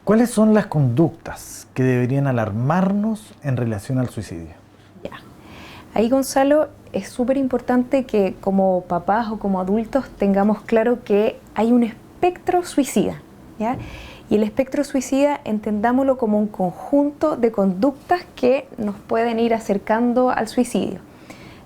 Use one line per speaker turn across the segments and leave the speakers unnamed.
¿Cuáles son las conductas que deberían alarmarnos en relación al suicidio?
Ya. Ahí, Gonzalo, es súper importante que como papás o como adultos tengamos claro que hay un espectro suicida, ¿ya? Y el espectro suicida entendámoslo como un conjunto de conductas que nos pueden ir acercando al suicidio.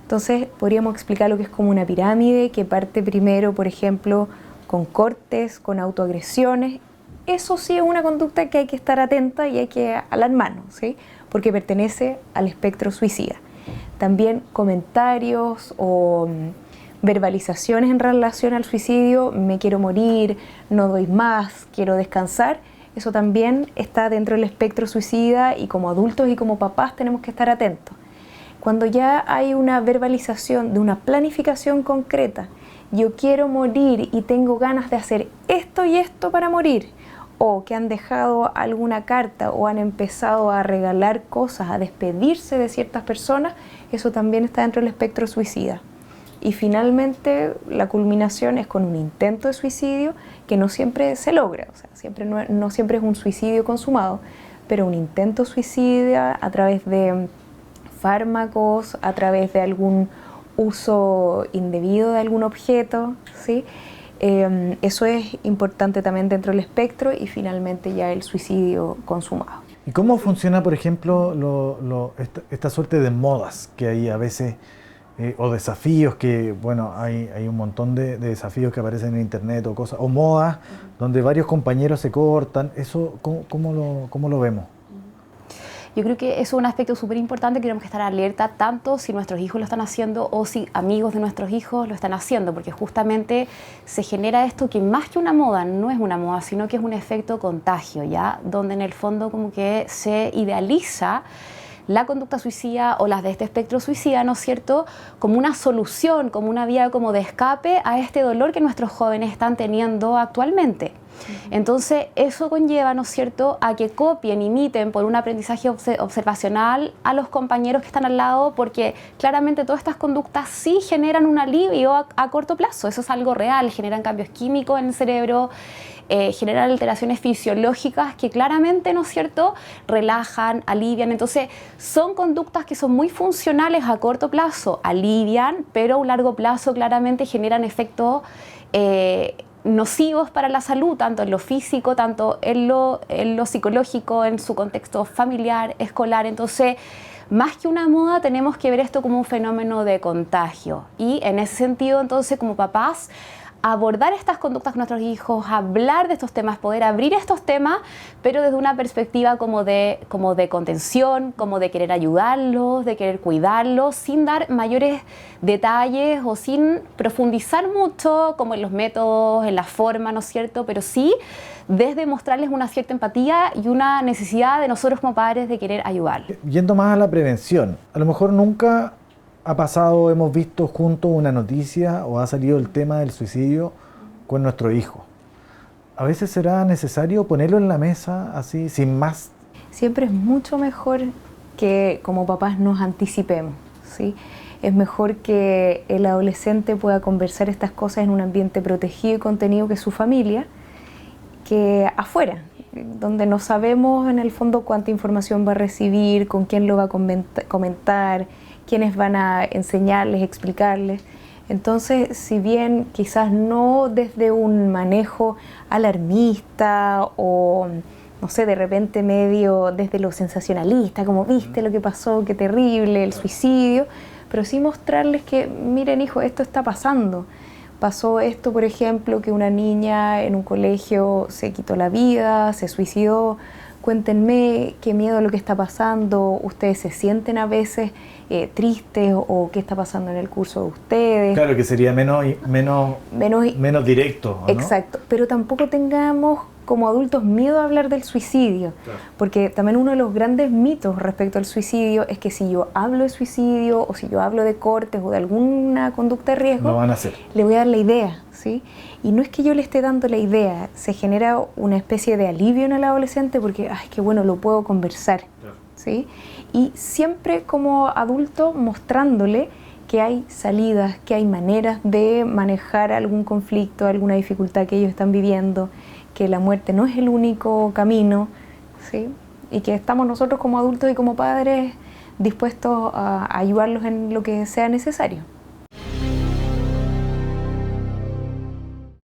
Entonces podríamos explicar lo que es como una pirámide que parte primero, por ejemplo, con cortes, con autoagresiones. Eso sí es una conducta que hay que estar atenta y hay que alarmarnos, ¿sí? Porque pertenece al espectro suicida. También comentarios o verbalizaciones en relación al suicidio: me quiero morir, no doy más, quiero descansar. Eso también está dentro del espectro suicida y como adultos y como papás tenemos que estar atentos. Cuando ya hay una verbalización de una planificación concreta, yo quiero morir y tengo ganas de hacer esto y esto para morir, o que han dejado alguna carta o han empezado a regalar cosas, a despedirse de ciertas personas, eso también está dentro del espectro suicida. Y finalmente la culminación es con un intento de suicidio que no siempre se logra, o sea, no siempre es un suicidio consumado, pero un intento suicida a través de fármacos, a través de algún uso indebido de algún objeto, ¿sí? Eso es importante también dentro del espectro, y finalmente ya el suicidio consumado.
¿Y cómo funciona, por ejemplo, esta suerte de modas que hay a veces, o desafíos que, bueno, hay un montón de desafíos que aparecen en internet o cosas, o modas donde varios compañeros se cortan? ¿Eso cómo lo vemos?
Yo creo que eso es un aspecto súper importante que tenemos que estar alerta, tanto si nuestros hijos lo están haciendo o si amigos de nuestros hijos lo están haciendo, porque justamente se genera esto que más que una moda, no es una moda, sino que es un efecto contagio, ¿ya? Donde en el fondo como que se idealiza la conducta suicida o las de este espectro suicida, ¿no es cierto?, como una solución, como una vía como de escape a este dolor que nuestros jóvenes están teniendo actualmente. Entonces eso conlleva, ¿no es cierto?, a que copien, imiten por un aprendizaje observacional a los compañeros que están al lado, porque claramente todas estas conductas sí generan un alivio a corto plazo. Eso es algo real, generan cambios químicos en el cerebro, generan alteraciones fisiológicas que claramente, ¿no es cierto?, relajan, alivian. Entonces son conductas que son muy funcionales a corto plazo, alivian, pero a un largo plazo claramente generan efectos nocivos para la salud, tanto en lo físico, tanto en lo psicológico, en su contexto familiar, escolar. Entonces, más que una moda, tenemos que ver esto como un fenómeno de contagio. Y en ese sentido, entonces, como papás, abordar estas conductas con nuestros hijos, hablar de estos temas, poder abrir estos temas, pero desde una perspectiva como de contención, como de querer ayudarlos, de querer cuidarlos, sin dar mayores detalles o sin profundizar mucho como en los métodos, en la forma, ¿no es cierto?, pero sí desde mostrarles una cierta empatía y una necesidad de nosotros como padres de querer ayudarlos.
Yendo más a la prevención, a lo mejor nunca ha pasado, hemos visto juntos una noticia o ha salido el tema del suicidio con nuestro hijo. A veces será necesario ponerlo en la mesa así, sin más.
Siempre es mucho mejor que como papás nos anticipemos, ¿sí? Es mejor que el adolescente pueda conversar estas cosas en un ambiente protegido y contenido que es su familia, que afuera, donde no sabemos en el fondo cuánta información va a recibir, con quién lo va a comentar, quiénes van a enseñarles, explicarles. Entonces, si bien quizás no desde un manejo alarmista o, no sé, de repente medio desde lo sensacionalista, como viste lo que pasó, qué terrible, el suicidio, pero sí mostrarles que, miren hijo, esto está pasando. Pasó esto, por ejemplo, que una niña en un colegio se quitó la vida, se suicidó. Cuéntenme qué miedo lo que está pasando, ustedes se sienten a veces tristes o qué está pasando en el curso de ustedes.
Claro que sería menos directo, ¿no?
Exacto, pero tampoco tengamos como adultos miedo a hablar del suicidio, claro. Porque también uno de los grandes mitos respecto al suicidio es que si yo hablo de suicidio o si yo hablo de cortes o de alguna conducta de riesgo,
no van a hacer.
Le voy a dar la idea, ¿sí? Y no es que yo le esté dando la idea, se genera una especie de alivio en el adolescente porque, ay, qué bueno, lo puedo conversar, claro. ¿Sí? Y siempre como adulto mostrándole que hay salidas, que hay maneras de manejar algún conflicto, alguna dificultad que ellos están viviendo, que la muerte no es el único camino, ¿sí? Y que estamos nosotros como adultos y como padres dispuestos a ayudarlos en lo que sea necesario.